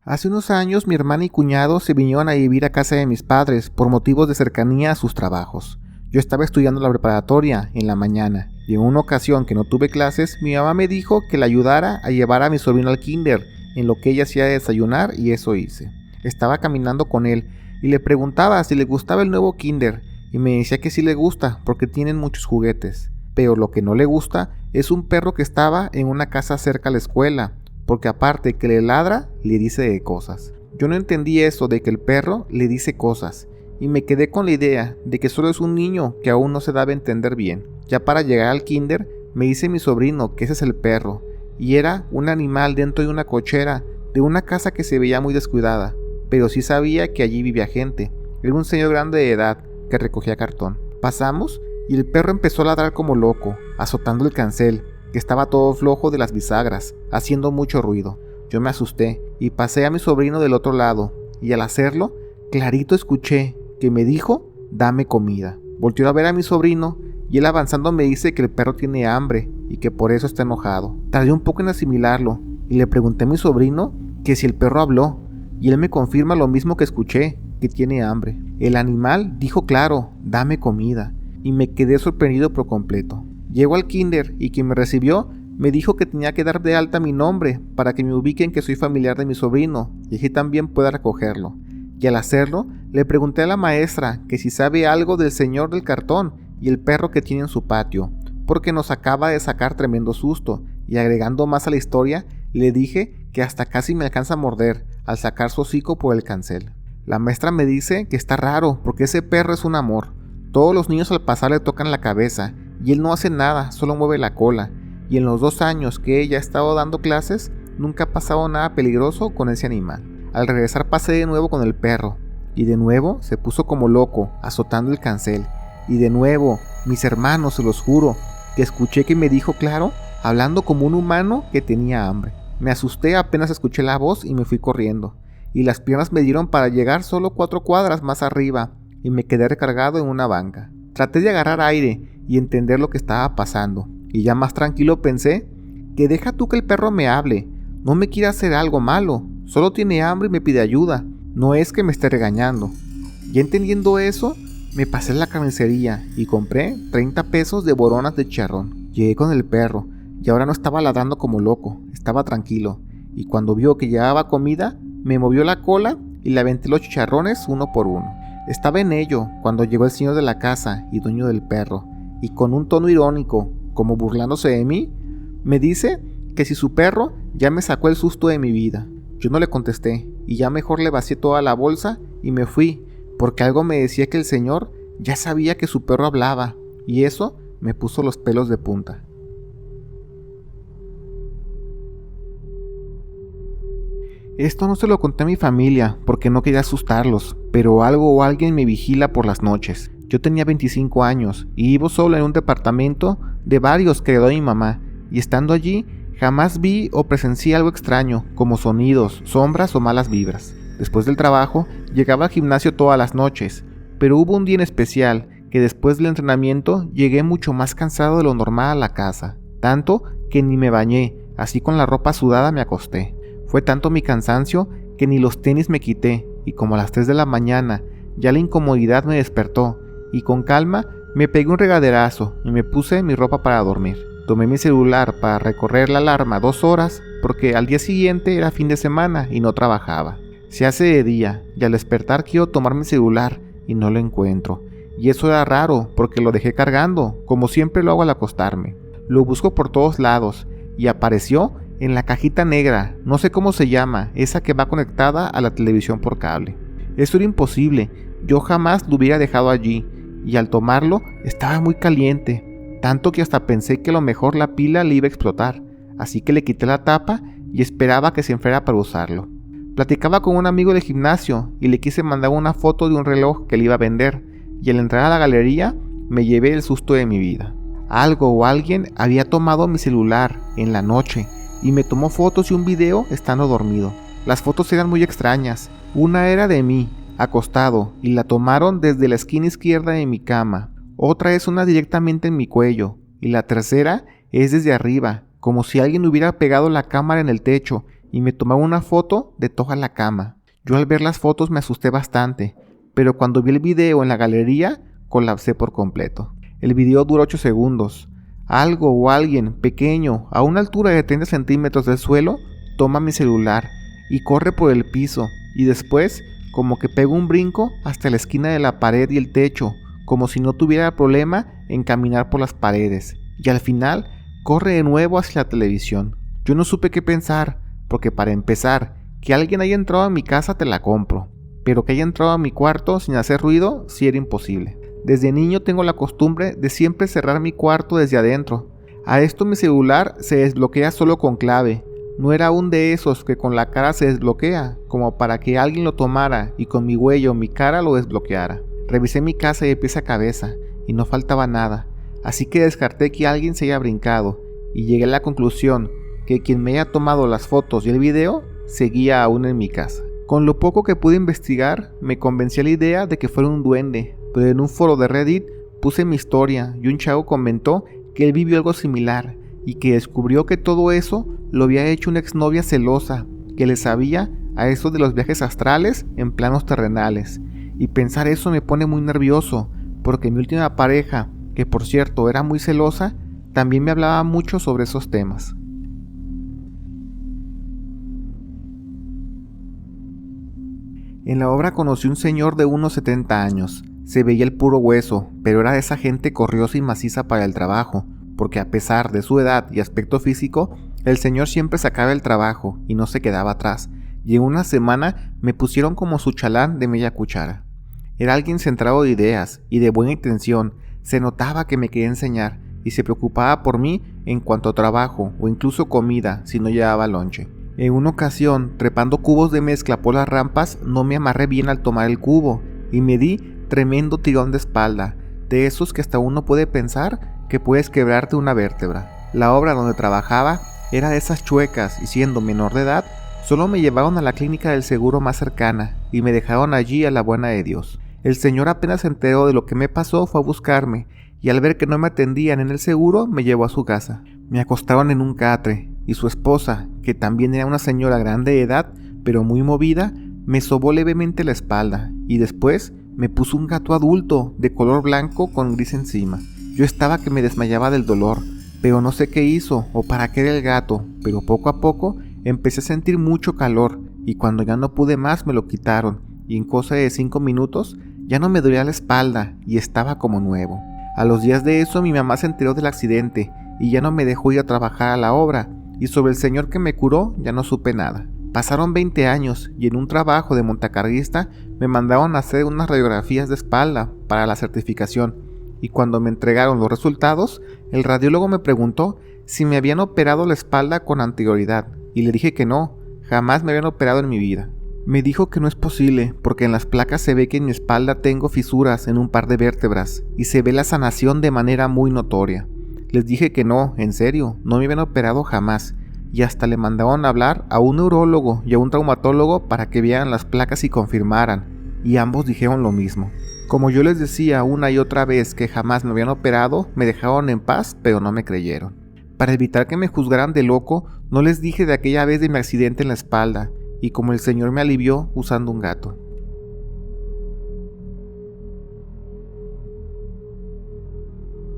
Hace unos años mi hermana y cuñado se vinieron a vivir a casa de mis padres por motivos de cercanía a sus trabajos. Yo estaba estudiando la preparatoria en la mañana y en una ocasión que no tuve clases, mi mamá me dijo que la ayudara a llevar a mi sobrino al kinder, en lo que ella hacía desayunar, y eso hice. Estaba caminando con él y le preguntaba si le gustaba el nuevo kinder y me decía que sí le gusta porque tienen muchos juguetes, pero lo que no le gusta es un perro que estaba en una casa cerca a la escuela, porque aparte que le ladra, le dice cosas. Yo no entendí eso de que el perro le dice cosas y me quedé con la idea de que solo es un niño que aún no se daba a entender bien. Ya para llegar al kinder me dice mi sobrino que ese es el perro y era un animal dentro de una cochera de una casa que se veía muy descuidada, pero sí sabía que allí vivía gente. Era un señor grande de edad que recogía cartón. Pasamos y el perro empezó a ladrar como loco, azotando el cancel, que estaba todo flojo de las bisagras, haciendo mucho ruido. Yo me asusté y pasé a mi sobrino del otro lado, y al hacerlo, clarito escuché que me dijo, dame comida. Volteó a ver a mi sobrino, y él avanzando me dice que el perro tiene hambre, y que por eso está enojado. Tardé un poco en asimilarlo, y le pregunté a mi sobrino que si el perro habló, y él me confirma lo mismo que escuché, que tiene hambre. El animal dijo claro, dame comida, y me quedé sorprendido por completo. Llego al kinder y quien me recibió me dijo que tenía que dar de alta mi nombre para que me ubiquen que soy familiar de mi sobrino y así también pueda recogerlo. Y al hacerlo, le pregunté a la maestra que si sabe algo del señor del cartón y el perro que tiene en su patio, porque nos acaba de sacar tremendo susto, y agregando más a la historia, le dije que hasta casi me alcanza a morder al sacar su hocico por el cancel. La maestra me dice que está raro porque ese perro es un amor. Todos los niños al pasar le tocan la cabeza y él no hace nada, solo mueve la cola. Y en los 2 años que ella ha estado dando clases, nunca ha pasado nada peligroso con ese animal. Al regresar pasé de nuevo con el perro, y de nuevo se puso como loco, azotando el cancel. Y de nuevo, mis hermanos, se los juro, que escuché que me dijo claro, hablando como un humano que tenía hambre. Me asusté apenas escuché la voz y me fui corriendo. Y las piernas me dieron para llegar solo 4 cuadras más arriba, y me quedé recargado en una banca. Traté de agarrar aire y entender lo que estaba pasando, y ya más tranquilo pensé que deja tú que el perro me hable, no me quiere hacer algo malo, solo tiene hambre y me pide ayuda, no es que me esté regañando. Ya entendiendo eso, me pasé a la carnicería y compré 30 pesos de boronas de chicharrón. Llegué con el perro y ahora no estaba ladrando como loco, estaba tranquilo, y cuando vio que llevaba comida, me movió la cola y le aventé los chicharrones uno por uno. Estaba en ello cuando llegó el señor de la casa y dueño del perro, y con un tono irónico, como burlándose de mí, me dice que si su perro ya me sacó el susto de mi vida. Yo no le contesté, y ya mejor le vacié toda la bolsa y me fui, porque algo me decía que el señor ya sabía que su perro hablaba, y eso me puso los pelos de punta. Esto no se lo conté a mi familia porque no quería asustarlos, pero algo o alguien me vigila por las noches. Yo tenía 25 años y vivo solo en un departamento de varios que heredó mi mamá, y estando allí jamás vi o presencié algo extraño, como sonidos, sombras o malas vibras. Después del trabajo llegaba al gimnasio todas las noches, pero hubo un día en especial que después del entrenamiento llegué mucho más cansado de lo normal a la casa, tanto que ni me bañé, así con la ropa sudada me acosté. Fue tanto mi cansancio que ni los tenis me quité, y como a las 3 de la mañana ya la incomodidad me despertó, y con calma me pegué un regaderazo y me puse mi ropa para dormir. Tomé mi celular para recorrer la alarma 2 horas porque al día siguiente era fin de semana y no trabajaba. Se hace de día y al despertar quiero tomar mi celular y no lo encuentro. Y eso era raro porque lo dejé cargando, como siempre lo hago al acostarme. Lo busco por todos lados y apareció en la cajita negra, no sé cómo se llama, esa que va conectada a la televisión por cable. Eso era imposible, yo jamás lo hubiera dejado allí, y al tomarlo estaba muy caliente, tanto que hasta pensé que a lo mejor la pila le iba a explotar, así que le quité la tapa y esperaba que se enfriara para usarlo. Platicaba con un amigo del gimnasio y le quise mandar una foto de un reloj que le iba a vender, y al entrar a la galería me llevé el susto de mi vida. Algo o alguien había tomado mi celular en la noche y me tomó fotos y un video estando dormido. Las fotos eran muy extrañas. Una era de mí, acostado, y la tomaron desde la esquina izquierda de mi cama. Otra es una directamente en mi cuello, y la tercera es desde arriba, como si alguien hubiera pegado la cámara en el techo y me tomaba una foto de toda la cama. Yo al ver las fotos me asusté bastante, pero cuando vi el video en la galería, colapsé por completo. El video duró 8 segundos. Algo o alguien pequeño, a una altura de 30 centímetros del suelo, toma mi celular y corre por el piso, y después, como que pega un brinco hasta la esquina de la pared y el techo, como si no tuviera problema en caminar por las paredes, y al final corre de nuevo hacia la televisión. Yo no supe qué pensar, porque para empezar, que alguien haya entrado a mi casa te la compro, pero que haya entrado a mi cuarto sin hacer ruido sí era imposible. Desde niño tengo la costumbre de siempre cerrar mi cuarto desde adentro. A esto mi celular se desbloquea solo con clave. No era un de esos que con la cara se desbloquea, como para que alguien lo tomara y con mi huella o mi cara lo desbloqueara. Revisé mi casa de pies a cabeza y no faltaba nada, así que descarté que alguien se haya brincado y llegué a la conclusión que quien me haya tomado las fotos y el video seguía aún en mi casa. Con lo poco que pude investigar, me convencí a la idea de que fuera un duende, pero en un foro de Reddit puse mi historia y un chavo comentó que él vivió algo similar y que descubrió que todo eso lo había hecho una exnovia celosa que le sabía a eso de los viajes astrales en planos terrenales. Y pensar eso me pone muy nervioso, porque mi última pareja, que por cierto era muy celosa, también me hablaba mucho sobre esos temas. En la obra conocí un señor de unos 70 años. Se veía el puro hueso, pero era de esa gente corriosa y maciza para el trabajo, porque a pesar de su edad y aspecto físico, el señor siempre sacaba el trabajo y no se quedaba atrás, y en una semana me pusieron como su chalán de media cuchara. Era alguien centrado de ideas y de buena intención, se notaba que me quería enseñar y se preocupaba por mí en cuanto a trabajo o incluso comida si no llevaba lonche. En una ocasión, trepando cubos de mezcla por las rampas, no me amarré bien al tomar el cubo y me di tremendo tirón de espalda, de esos que hasta uno puede pensar que puedes quebrarte una vértebra. La obra donde trabajaba era de esas chuecas y siendo menor de edad, solo me llevaron a la clínica del seguro más cercana y me dejaron allí a la buena de Dios. El señor apenas se enteró de lo que me pasó fue a buscarme y al ver que no me atendían en el seguro me llevó a su casa. Me acostaron en un catre y su esposa, que también era una señora grande de edad pero muy movida, me sobó levemente la espalda y después me puso un gato adulto de color blanco con gris encima. Yo estaba que me desmayaba del dolor, pero no sé qué hizo o para qué era el gato, pero poco a poco empecé a sentir mucho calor y cuando ya no pude más me lo quitaron y en cosa de 5 minutos ya no me dolía la espalda y estaba como nuevo. A los días de eso mi mamá se enteró del accidente y ya no me dejó ir a trabajar a la obra y sobre el señor que me curó ya no supe nada. Pasaron 20 años y en un trabajo de montacarguista me mandaron a hacer unas radiografías de espalda para la certificación y cuando me entregaron los resultados, el radiólogo me preguntó si me habían operado la espalda con anterioridad y le dije que no, jamás me habían operado en mi vida. Me dijo que no es posible porque en las placas se ve que en mi espalda tengo fisuras en un par de vértebras y se ve la sanación de manera muy notoria. Les dije que no, en serio, no me habían operado jamás y hasta le mandaron a hablar a un neurólogo y a un traumatólogo para que vieran las placas y confirmaran, y ambos dijeron lo mismo. Como yo les decía una y otra vez que jamás me habían operado, me dejaron en paz, pero no me creyeron. Para evitar que me juzgaran de loco, no les dije de aquella vez de mi accidente en la espalda, y como el señor me alivió usando un gato.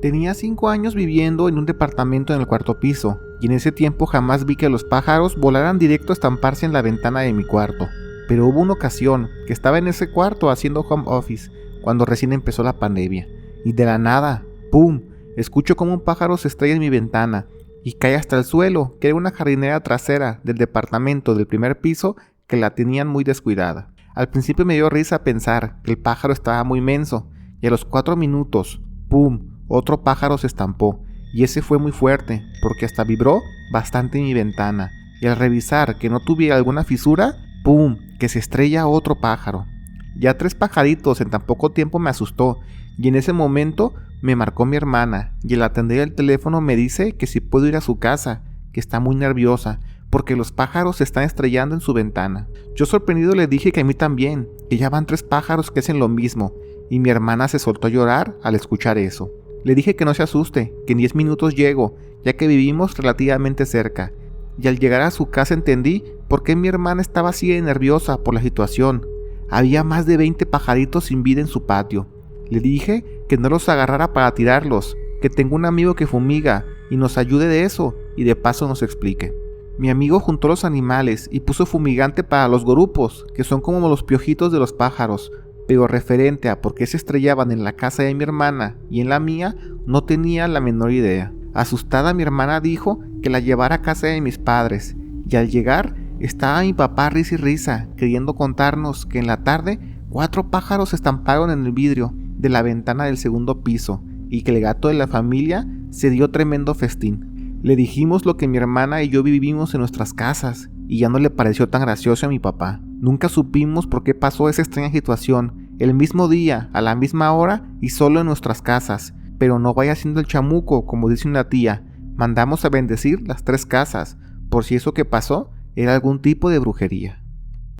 Tenía 5 años viviendo en un departamento en el 4º piso, y en ese tiempo jamás vi que los pájaros volaran directo a estamparse en la ventana de mi cuarto. Pero hubo una ocasión que estaba en ese cuarto haciendo home office, cuando recién empezó la pandemia, y de la nada, ¡pum!, escucho como un pájaro se estrella en mi ventana, y cae hasta el suelo, que era una jardinera trasera del departamento del 1er piso que la tenían muy descuidada. Al principio me dio risa pensar que el pájaro estaba muy menso, y a los 4 minutos, ¡pum!, otro pájaro se estampó, y ese fue muy fuerte, porque hasta vibró bastante en mi ventana, y al revisar que no tuviera alguna fisura, ¡pum!, que se estrella otro pájaro. Ya 3 pajaritos en tan poco tiempo me asustó, y en ese momento me marcó mi hermana, y al atender el teléfono me dice que si puedo ir a su casa, que está muy nerviosa, porque los pájaros se están estrellando en su ventana. Yo sorprendido le dije que a mí también, que ya van 3 pájaros que hacen lo mismo, y mi hermana se soltó a llorar al escuchar eso. Le dije que no se asuste, que en 10 minutos llego, ya que vivimos relativamente cerca, y al llegar a su casa entendí por qué mi hermana estaba así de nerviosa por la situación. Había más de 20 pajaritos sin vida en su patio. Le dije que no los agarrara para tirarlos, que tengo un amigo que fumiga y nos ayude de eso y de paso nos explique. Mi amigo juntó los animales y puso fumigante para los gorupos, que son como los piojitos de los pájaros, pero referente a por qué se estrellaban en la casa de mi hermana y en la mía, no tenía la menor idea. Asustada, mi hermana dijo que la llevara a casa de mis padres, y al llegar estaba mi papá risa y risa, queriendo contarnos que en la tarde 4 pájaros se estamparon en el vidrio de la ventana del segundo piso y que el gato de la familia se dio tremendo festín. Le dijimos lo que mi hermana y yo vivimos en nuestras casas y ya no le pareció tan gracioso a mi papá. Nunca supimos por qué pasó esa extraña situación, el mismo día, a la misma hora y solo en nuestras casas. Pero no vaya siendo el chamuco, como dice una tía. Mandamos a bendecir las 3 casas, por si eso que pasó era algún tipo de brujería.